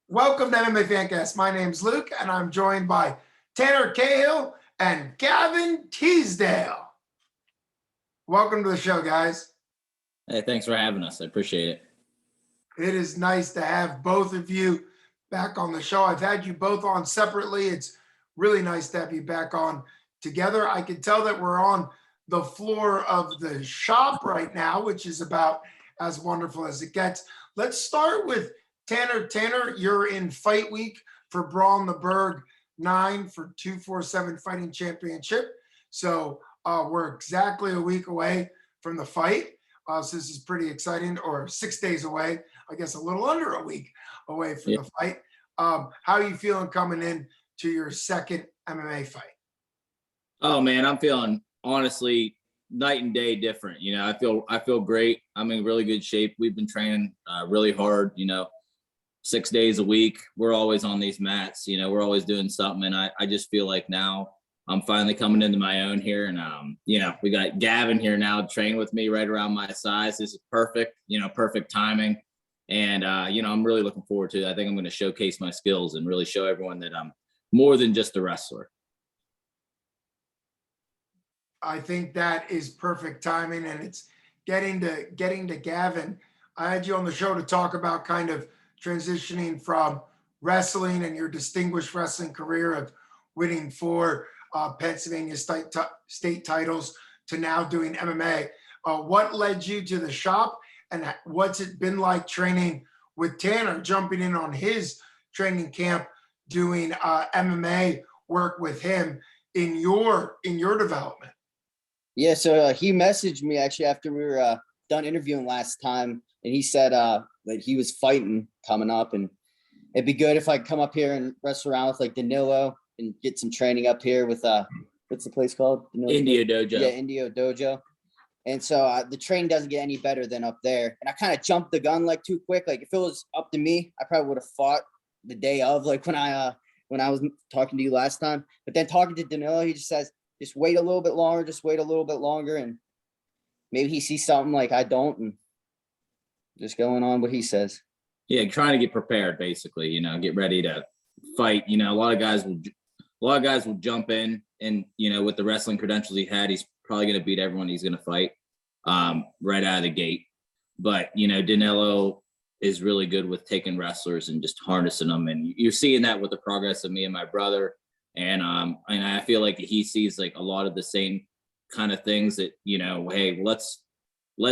Welcome to MMA Fancast. My name's Luke, and I'm joined by Tanner Cahill and Gavin Teasdale. Welcome to the show, guys. Hey, thanks for having us. I appreciate it. It is nice to have both of you back on the show. I've had you both on separately. It's really nice to have you back on together. I can tell that we're on the floor of the shop right now, which is about as wonderful as it gets. Let's start with Tanner. Tanner, you're in fight week for Brawl the Berg 9 for 247 Fighting Championship. So we're exactly a week away from the fight. So this is pretty exciting, or 6 days away, I guess a little under a week away from the fight. How are you feeling coming in to your second MMA fight? Oh man, I'm feeling honestly night and day different. I feel great. I'm in really good shape. We've been training really hard, 6 days a week. We're always on these mats, we're always doing something. And I just feel like now I'm finally coming into my own here. And, we got Gavin here now to train with me right around my size. This is perfect, perfect timing. And, I'm really looking forward to it. I think I'm going to showcase my skills and really show everyone that I'm more than just a wrestler. I think that is perfect timing, and it's getting to Gavin. I had you on the show to talk about kind of transitioning from wrestling and your distinguished wrestling career of winning 4 Pennsylvania state titles to now doing MMA. What led you to the shop, and what's it been like training with Tanner, jumping in on his training camp, doing MMA work with him in your development? Yeah, so he messaged me actually after we were done interviewing last time, and he said that he was fighting coming up, and it'd be good if I come up here and wrestle around with like Danilo and get some training up here with what's the place called? Indio Dojo. Yeah, Indio Dojo. And so the training doesn't get any better than up there. And I kind of jumped the gun like too quick. Like if it was up to me, I probably would have fought the day of, like when I was talking to you last time. But then talking to Danilo, he just says, just wait a little bit longer, and maybe he sees something like I don't, and just going on what he says. Yeah, trying to get prepared, basically, get ready to fight. A lot of guys will jump in, and with the wrestling credentials he had, he's probably going to beat everyone he's going to fight right out of the gate. But Danilo is really good with taking wrestlers and just harnessing them, and you're seeing that with the progress of me and my brother. And I feel like he sees like a lot of the same kind of things that, hey, let's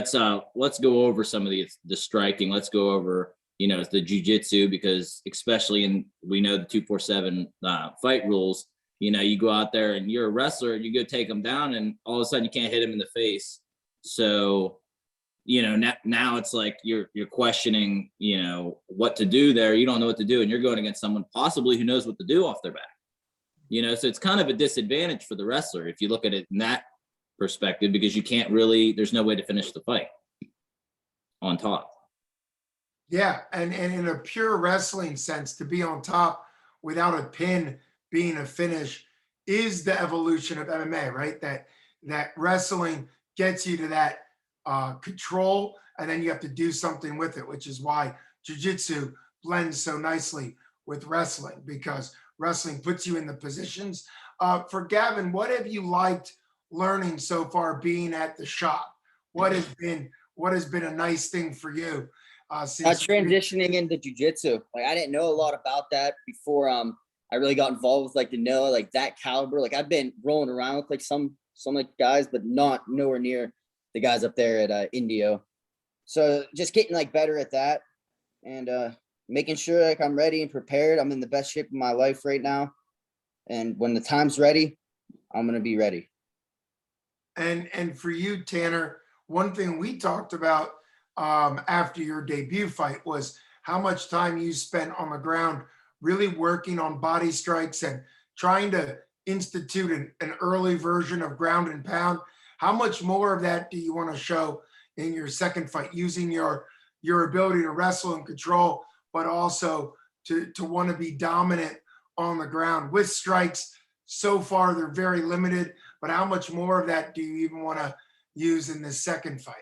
go over some of the striking. Let's go over, the jujitsu, because especially we know the 247 fight rules, you go out there and you're a wrestler, you go take them down, and all of a sudden you can't hit him in the face. So, now it's like you're questioning, what to do there. You don't know what to do, and you're going against someone possibly who knows what to do off their back. So it's kind of a disadvantage for the wrestler if you look at it in that perspective, because you can't really, there's no way to finish the fight on top. Yeah, and in a pure wrestling sense, to be on top without a pin being a finish is the evolution of MMA, right? That wrestling gets you to that control, and then you have to do something with it, which is why jiu-jitsu blends so nicely with wrestling, because wrestling puts you in the positions. For Gavin, what have you liked learning so far being at the shop? What has been a nice thing for you since transitioning into jiu-jitsu? Like I didn't know a lot about that before I really got involved with like Danilo, like that caliber. Like I've been rolling around with like some like guys, but nowhere near the guys up there at Indio. So just getting like better at that, and making sure like I'm ready and prepared. I'm in the best shape of my life right now. And when the time's ready, I'm going to be ready. And for you, Tanner, one thing we talked about after your debut fight was how much time you spent on the ground really working on body strikes and trying to institute an early version of ground and pound. How much more of that do you want to show in your second fight, using your ability to wrestle and control, but also to want to be dominant on the ground with strikes? So far, they're very limited, but how much more of that do you even want to use in this second fight?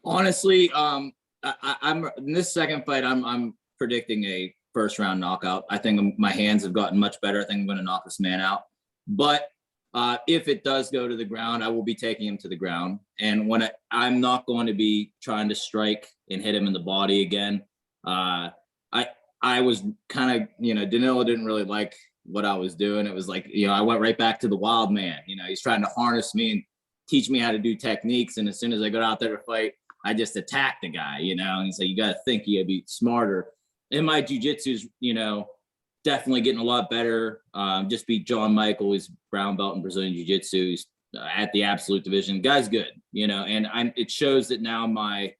Honestly, I'm in this second fight, I'm predicting a first round knockout. I think my hands have gotten much better. I think I'm going to knock this man out. But if it does go to the ground, I will be taking him to the ground. And when I'm not going to be trying to strike and hit him in the body again. I was kind of, Danilo didn't really like what I was doing. It was like, I went right back to the wild man. He's trying to harness me and teach me how to do techniques. And as soon as I got out there to fight, I just attacked the guy, and he's like, you got to think, you got to be smarter. And my jujitsu's, definitely getting a lot better. Just beat John Michael, he's brown belt in Brazilian jiu-jitsu. He's at the absolute division. Guy's good, and it shows that now my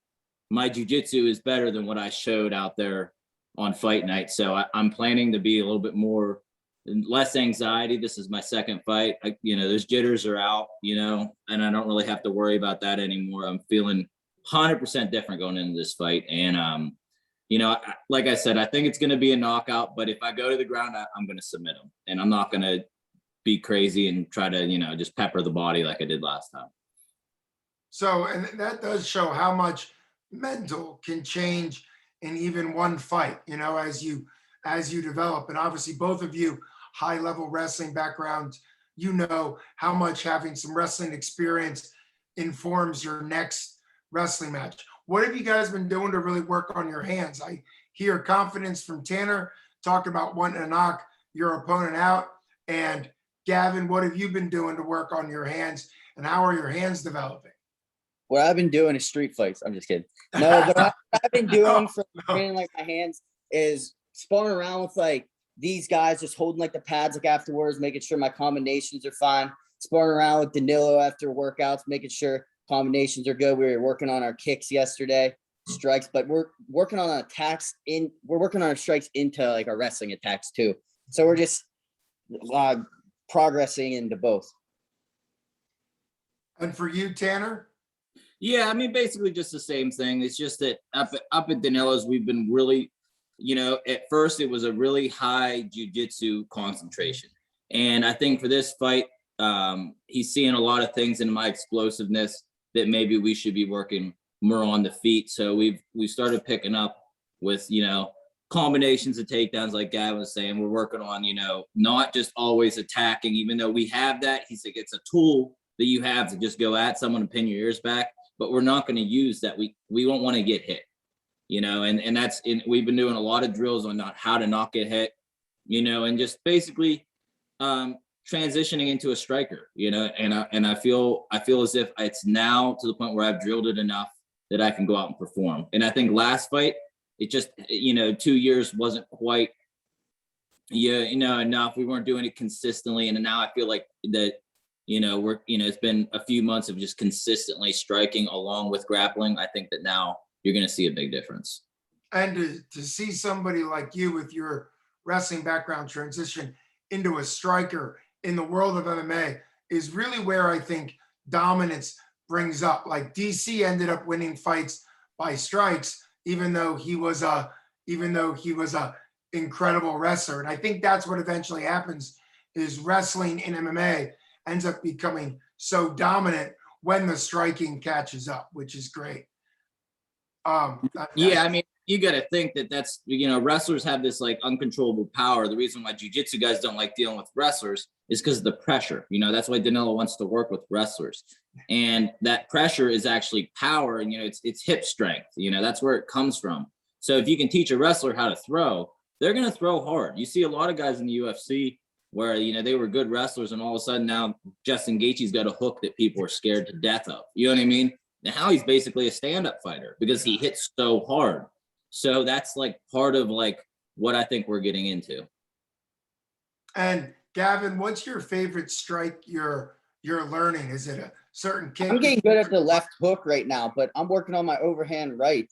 jiu-jitsu is better than what I showed out there on fight night. So I'm planning to be a little bit less anxiety. This is my second fight. Those jitters are out, and I don't really have to worry about that anymore. I'm feeling 100% different going into this fight. And, like I said, I think it's going to be a knockout, but if I go to the ground, I'm going to submit him, and I'm not going to be crazy and try to, just pepper the body like I did last time. So, and that does show how much mental can change in even one fight, as you develop. And obviously both of you high level wrestling backgrounds, how much having some wrestling experience informs your next wrestling match. What have you guys been doing to really work on your hands? I hear confidence from Tanner, talking about wanting to knock your opponent out. And Gavin, what have you been doing to work on your hands, and how are your hands developing? What I've been doing is street fights. I'm just kidding. No, but what I've been doing for training like my hands is sparring around with like these guys, just holding like the pads like afterwards, making sure my combinations are fine. Sparring around with Danilo after workouts, making sure combinations are good. We were working on our kicks yesterday, strikes, but we're working on attacks we're working on our strikes into like our wrestling attacks too. So we're just progressing into both. And for you, Tanner? Yeah, I mean, basically just the same thing. It's just that up at Danilo's, we've been really, at first it was a really high jiu-jitsu concentration. And I think for this fight, he's seeing a lot of things in my explosiveness that maybe we should be working more on the feet. So we started picking up with, combinations of takedowns, like Gavin was saying. We're working on, not just always attacking, even though we have that. He's like, it's a tool that you have to just go at someone and pin your ears back, but we're not going to use that. We don't want to get hit, and that's we've been doing a lot of drills on how to not get hit, and just basically transitioning into a striker, and I feel as if it's now to the point where I've drilled it enough that I can go out and perform. And I think last fight, it just, 2 years wasn't quite, enough. We weren't doing it consistently. And now I feel like that, it's been a few months of just consistently striking along with grappling. I think that now you're going to see a big difference. And to see somebody like you with your wrestling background transition into a striker in the world of MMA is really where I think dominance brings up. Like DC ended up winning fights by strikes, even though he was a incredible wrestler. And I think that's what eventually happens, is wrestling in MMA ends up becoming so dominant when the striking catches up, which is great. Yeah, I mean, you got to think that's, wrestlers have this like uncontrollable power. The reason why jiu-jitsu guys don't like dealing with wrestlers is because of the pressure. That's why Danilo wants to work with wrestlers. And that pressure is actually power, and, it's hip strength. That's where it comes from. So if you can teach a wrestler how to throw, they're going to throw hard. You see a lot of guys in the UFC where, they were good wrestlers, and all of a sudden now Justin Gaethje's got a hook that people are scared to death of. You know what I mean? Now he's basically a stand-up fighter because he hits so hard. So that's like part of like what I think we're getting into. And Gavin, what's your favorite strike you're learning? Is it a certain kick? I'm getting good at the left hook right now, but I'm working on my overhand right.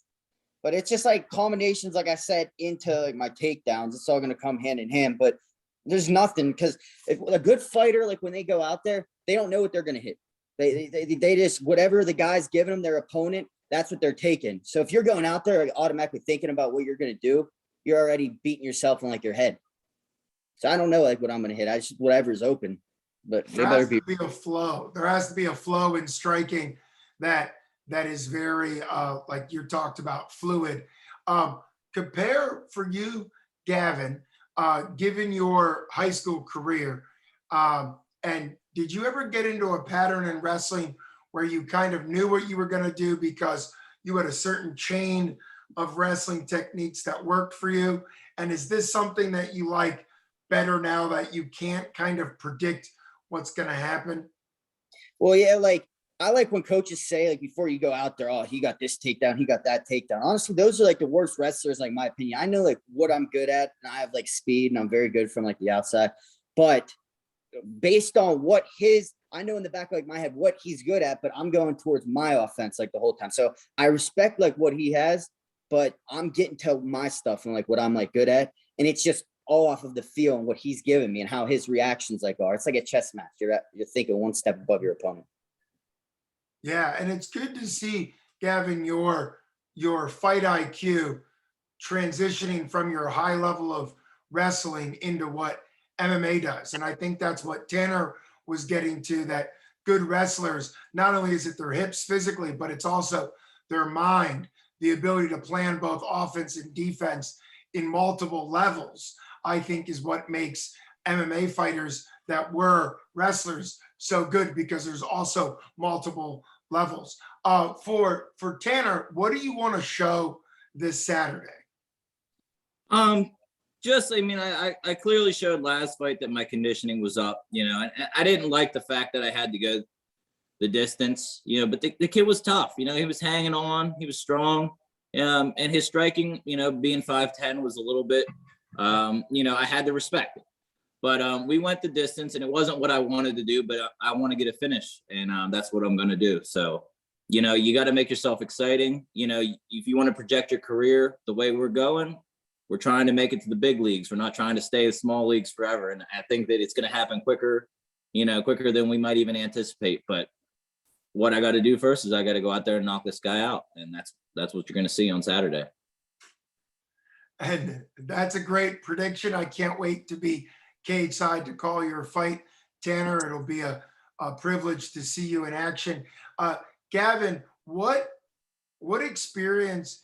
But it's just like combinations, like I said, into like my takedowns. It's all going to come hand in hand. But there's nothing, because a good fighter, like when they go out there, they don't know what they're going to hit. They just, whatever the guy's giving them, their opponent, that's what they're taking. So if you're going out there like, automatically thinking about what you're going to do, you're already beating yourself in like your head. So I don't know like what I'm going to hit. I just, whatever's open, but they better be a flow. There has to be a flow in striking that is very, like you talked about, fluid. Compare for you, Gavin, given your high school career, and did you ever get into a pattern in wrestling where you kind of knew what you were going to do because you had a certain chain of wrestling techniques that worked for you? And is this something that you like better now that you can't kind of predict what's going to happen? Well, yeah, like I like when coaches say, like, before you go out there, oh, he got this takedown, he got that takedown. Honestly, those are like the worst wrestlers, like my opinion. I know like what I'm good at, and I have like speed, and I'm very good from like the outside. But based on what I know in the back of like my head what he's good at, but I'm going towards my offense like the whole time. So I respect like what he has, but I'm getting to my stuff and like what I'm like good at, and it's just all off of the feel and what he's giving me and how his reactions like are. It's like a chess match. You're thinking one step above your opponent. Yeah, and it's good to see, Gavin, your fight IQ transitioning from your high level of wrestling into what MMA does. And I think that's what Tanner was getting to, that good wrestlers, not only is it their hips physically, but it's also their mind, the ability to plan both offense and defense in multiple levels, I think is what makes MMA fighters that were wrestlers so good, because there's also multiple levels. For Tanner, what do you want to show this Saturday? Just, I mean, I clearly showed last fight that my conditioning was up, you know, and I didn't like the fact that I had to go the distance, you know, but the kid was tough, you know, he was hanging on, he was strong, and his striking, you know, being 5'10" was a little bit, you know, I had to respect it. But we went the distance, and it wasn't what I wanted to do, but I want to get a finish, and that's what I'm going to do. So, you know, you got to make yourself exciting. You know, if you want to project your career the way we're going, we're trying to make it to the big leagues. We're not trying to stay in small leagues forever. And I think that it's going to happen quicker, you know, quicker than we might even anticipate. But what I got to do first is I got to go out there and knock this guy out. And that's what you're going to see on Saturday. And that's a great prediction. I can't wait to be cage side to call your fight, Tanner. It'll be a privilege to see you in action. Gavin, what experience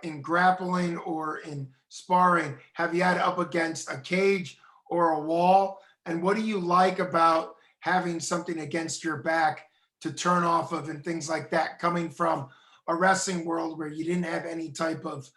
in grappling or in sparring have you had up against a cage or a wall? And what do you like about having something against your back to turn off of and things like that, coming from a wrestling world where you didn't have any type of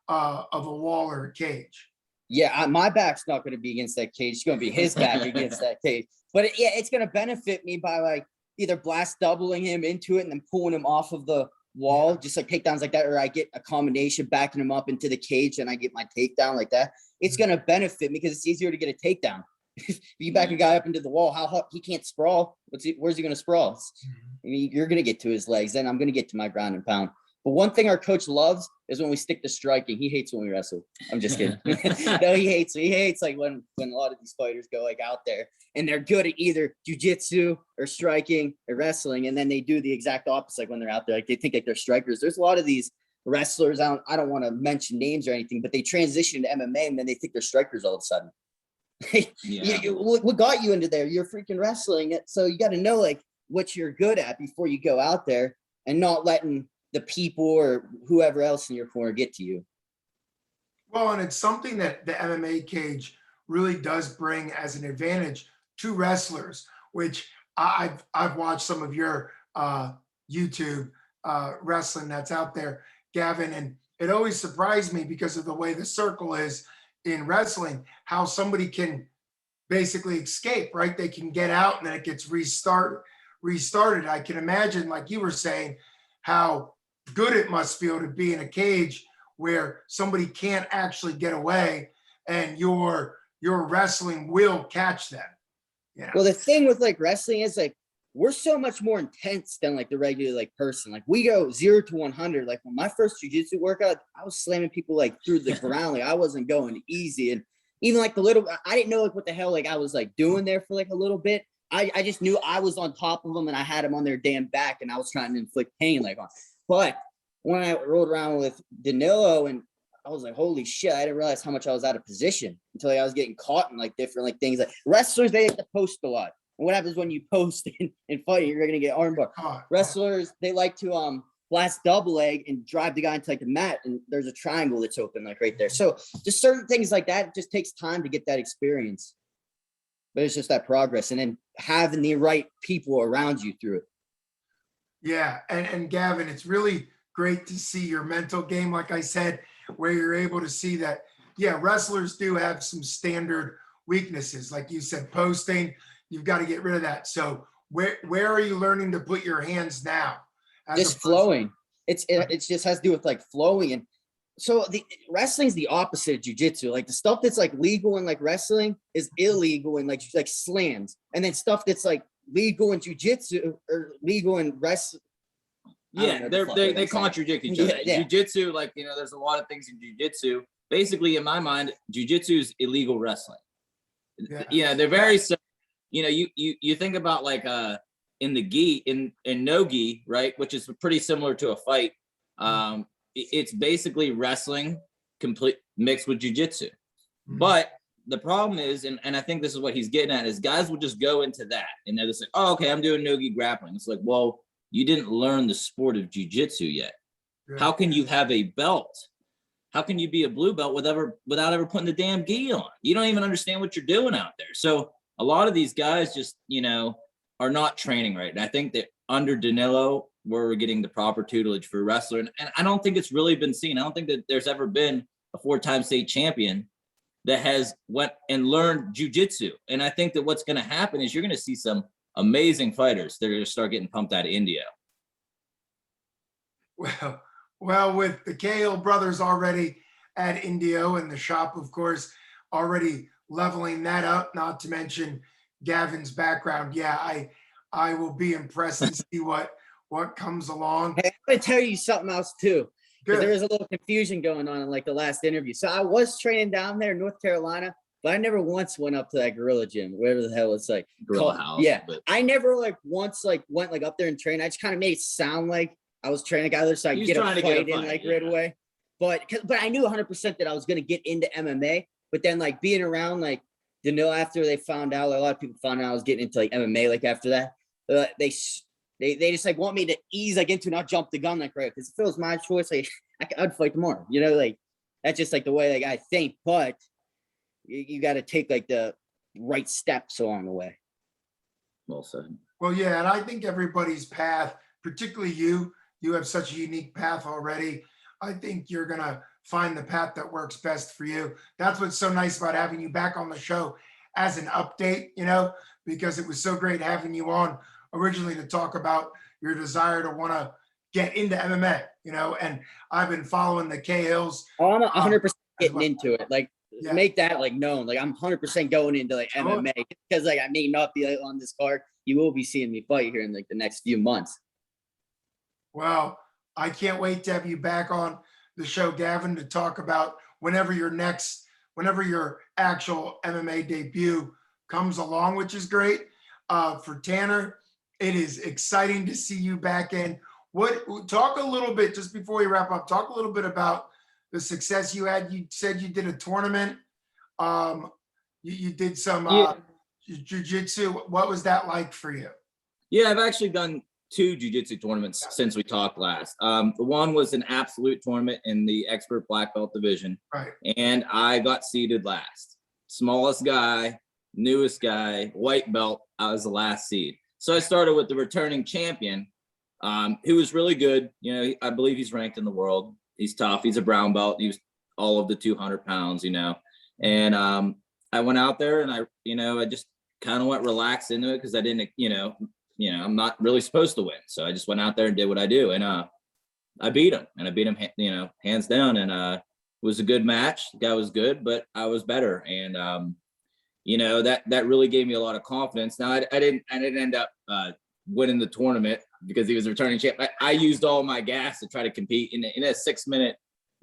a wall or a cage? Yeah, my back's not going to be against that cage. It's going to be his back against that cage. But it's going to benefit me by like either blast doubling him into it and then pulling him off of the wall, just like takedowns like that, or I get a combination backing him up into the cage and I get my takedown like that. It's going to benefit me because it's easier to get a takedown. If you back a guy up into the wall, how hard he can't sprawl. Where's he going to sprawl? I mean, you're going to get to his legs, then I'm going to get to my ground and pound. But one thing our coach loves is when we stick to striking. He hates when we wrestle. I'm just kidding. No, he hates like when a lot of these fighters go like out there and they're good at either jiu-jitsu or striking or wrestling, and then they do the exact opposite. Like when they're out there, like they think like they're strikers. There's a lot of these wrestlers. I don't want to mention names or anything, but they transition to MMA and then they think they're strikers all of a sudden. Yeah. What got you into there? You're freaking wrestling it, so you got to know like what you're good at before you go out there, and not letting the people or whoever else in your corner get to you. Well, and it's something that the MMA cage really does bring as an advantage to wrestlers, which I've watched some of your YouTube wrestling that's out there, Gavin, and it always surprised me because of the way the circle is in wrestling, how somebody can basically escape, right? They can get out and then it gets restarted. I can imagine, like you were saying, how good it must feel to be in a cage where somebody can't actually get away and your wrestling will catch them. Yeah. Well, the thing with like wrestling is like we're so much more intense than like the regular like person. Like we go 0 to 100. Like when my first jiu-jitsu workout, I was slamming people like through the ground. Like I wasn't going easy. And even like I didn't know like what the hell like I was like doing there for like a little bit. I just knew I was on top of them and I had them on their damn back and I was trying to inflict pain like on. But when I rolled around with Danilo, and I was like, holy shit, I didn't realize how much I was out of position until like, I was getting caught in like different like things. Like wrestlers, they like to post a lot. And what happens when you post in fighting, you're gonna get armbar. Wrestlers, they like to last double leg and drive the guy into like the mat, and there's a triangle that's open like right there. So just certain things like that, it just takes time to get that experience. But it's just that progress, and then having the right people around you through it. Yeah, and Gavin, it's really great to see your mental game, like I said, where you're able to see that, yeah, wrestlers do have some standard weaknesses. Like you said, posting, you've got to get rid of that. So where are you learning to put your hands now? Just flowing. It just has to do with like flowing. And so the wrestling's the opposite of jujitsu. Like the stuff that's like legal in like wrestling is illegal in like slams. And then stuff that's like legal in jujitsu or legal in wrestling. Yeah, they contradict each other. Yeah. Jiu-jitsu, like, there's a lot of things in jiu-jitsu. Basically, in my mind, jiu-jitsu is illegal wrestling. Yeah, they're very similar. You think about like in the gi, in no gi, right, which is pretty similar to a fight. It's basically wrestling complete mixed with jiu-jitsu. But the problem is, and I think this is what he's getting at, is guys will just go into that and they're just like, oh, okay, I'm doing no-gi grappling. It's like, well, you didn't learn the sport of jiu-jitsu yet. Yeah. How can you have a belt? How can you be a blue belt without ever putting the damn gi on? You don't even understand what you're doing out there. So a lot of these guys just, are not training right. And I think that under Danilo, we're getting the proper tutelage for a wrestler. And I don't think it's really been seen. I don't think that there's ever been a 4-time state champion that has went and learned jiu-jitsu. And I think that what's going to happen is you're going to see some amazing fighters that are going to start getting pumped out of India. Well, with the Cahill brothers already at Indio and the shop, of course, already leveling that up, not to mention Gavin's background. Yeah, I will be impressed to see what comes along. Hey, I'm going to tell you something else too. Because Good. there was a little confusion going on in like the last interview. So I was training down there in North Carolina, but I never once went up to that gorilla gym, whatever the hell it's like. Gorilla house. Yeah. I never like once like went like up there and trained. I just kind of made it sound like I was training a guy there so I could get a fight in like right away. But I knew 100% that I was going to get into MMA. But then like being around like Danilo after they found out, like, a lot of people found out I was getting into like MMA like after that. They just like want me to ease like into not jump the gun like right, because if it was my choice, like I'd fight tomorrow, like that's just like the way like I think. But you got to take like the right steps along the way. Well said. Well, yeah, and I think everybody's path, particularly you have such a unique path already. I think you're gonna find the path that works best for you. That's what's so nice about having you back on the show as an update, because it was so great having you on originally to talk about your desire to want to get into MMA, and I've been following the Cahills. Oh, I'm 100% getting into it. Like, make that like known. Like, I'm 100% going into like MMA because like I may not be like, on this card. You will be seeing me fight here in like the next few months. Well, I can't wait to have you back on the show, Gavin, to talk about whenever your actual MMA debut comes along, which is great. For Tanner, it is exciting to see you back in. Talk a little bit, just before we wrap up, talk a little bit about the success you had. You said you did a tournament. You did some jiu-jitsu. What was that like for you? Yeah, I've actually done 2 jiu-jitsu tournaments since we talked last. The one was an absolute tournament in the expert black belt division. Right. And I got seeded last. Smallest guy, newest guy, white belt. I was the last seed. So I started with the returning champion, who was really good. I believe he's ranked in the world. He's tough. He's a brown belt. He was all of the 200 pounds, And I went out there and I just kind of went relaxed into it because I didn't, I'm not really supposed to win. So I just went out there and did what I do. And I beat him. And I beat him, hands down. And it was a good match. The guy was good, but I was better. And, that really gave me a lot of confidence. Now, I didn't end up winning the tournament because he was a returning champ. I used all my gas to try to compete in a 6-minute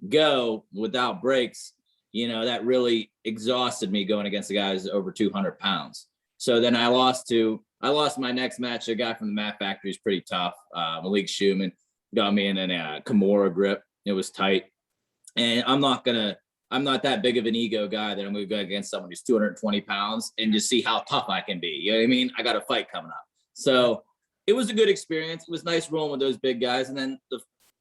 go without breaks. That really exhausted me going against the guys over 200 pounds. So then I lost my next match. A guy from the Mat Factory is pretty tough. Malik Schumann got me in a Kimura grip. It was tight. And I'm not that big of an ego guy that I'm going to go against someone who's 220 pounds and just see how tough I can be. You know what I mean? I got a fight coming up. So it was a good experience. It was nice rolling with those big guys. And then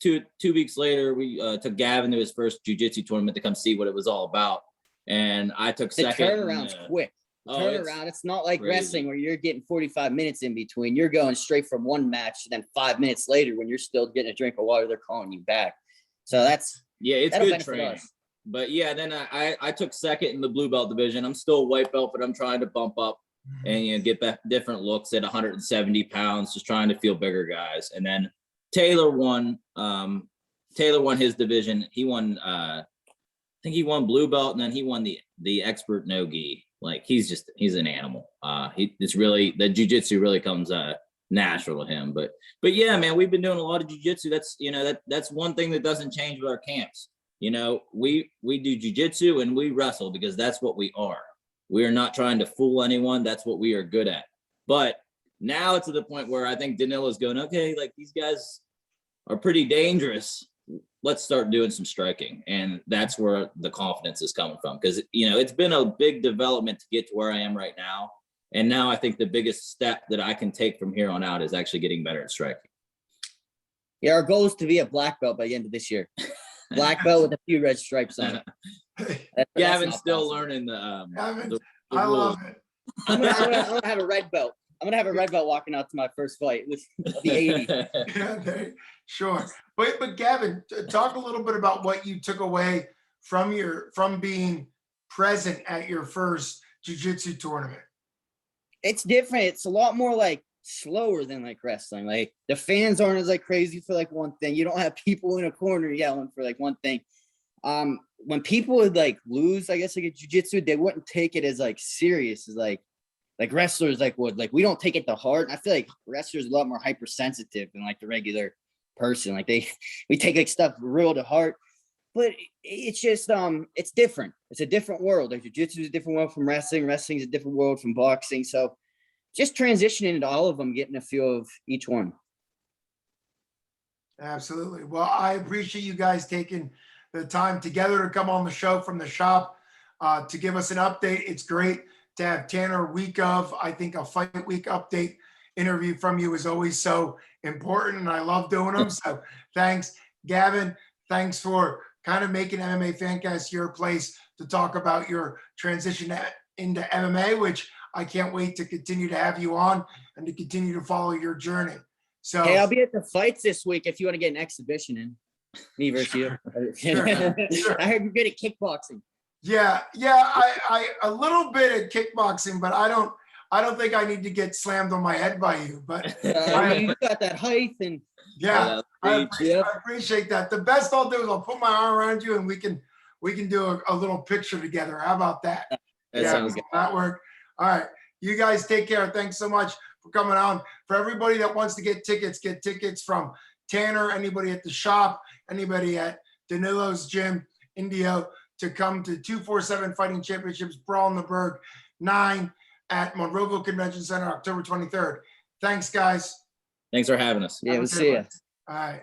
two weeks later, we took Gavin to his first jiu-jitsu tournament to come see what it was all about. And I took The second. turnaround's quick. Turnaround. It's not like crazy. wrestling where you're getting 45 minutes in between. You're going straight from one match, and then 5 minutes later, when you're still getting a drink of water, they're calling you back. So it's good benefit training. us. But yeah, then I took second in the blue belt division. I'm still a white belt, but I'm trying to bump up and get back different looks at 170 pounds, just trying to feel bigger guys. And then Taylor won his division. He won I think he won blue belt, and then he won the expert no gi. Like he's an animal. It's really, the jiu-jitsu really comes natural to him. But yeah, man, we've been doing a lot of jiu-jitsu. That's, that's one thing that doesn't change with our camps. We do jiu-jitsu and we wrestle because that's what we are. We are not trying to fool anyone. That's what we are good at. But now it's to the point where I think Danilo's going, okay, like these guys are pretty dangerous. Let's start doing some striking. And that's where the confidence is coming from. Because, it's been a big development to get to where I am right now. And now I think the biggest step that I can take from here on out is actually getting better at striking. Yeah, our goal is to be a black belt by the end of this year. Black belt with a few red stripes on it. Gavin's still learning the I love it. I'm gonna have a red belt. I'm gonna have a red belt walking out to my first fight with the 80. Yeah, sure. But Gavin, talk a little bit about what you took away from being present at your first jiu-jitsu tournament. It's different. It's a lot more like slower than like wrestling. Like the fans aren't as like crazy for like one thing. You don't have people in a corner yelling for like one thing. When people would like lose, I guess like a jiu-jitsu, they wouldn't take it as like serious as like wrestlers like would. Like we don't take it to heart. I feel like wrestlers are a lot more hypersensitive than like the regular person. Like we take like stuff real to heart. But it's just it's different. It's a different world. Like jiu-jitsu is a different world from wrestling. Wrestling is a different world from boxing. So just transitioning into all of them, getting a feel of each one. Absolutely. Well, I appreciate you guys taking the time together to come on the show from the shop to give us an update. It's great to have Tanner week of, I think a fight week update interview from you is always so important, and I love doing them. So thanks, Gavin. Thanks for kind of making MMA Fancast your place to talk about your transition into MMA, which I can't wait to continue to have you on and to continue to follow your journey. So hey, I'll be at the fights this week if you want to get an exhibition in. Me versus you. Sure. I heard you're good at kickboxing. Yeah, I a little bit at kickboxing, but I don't think I need to get slammed on my head by you. But you got that height and I appreciate that. The best I'll do is I'll put my arm around you and we can do a little picture together. How about that? That sounds good. That work. All right. You guys take care. Thanks so much for coming on. For everybody that wants to get tickets from Tanner, anybody at the shop, anybody at Danilo's Gym, Indio, to come to 247 Fighting Championships Brawl in the Berg 9 at Monroeville Convention Center, October 23rd. Thanks, guys. Thanks for having us. Yeah, we'll see you. All right.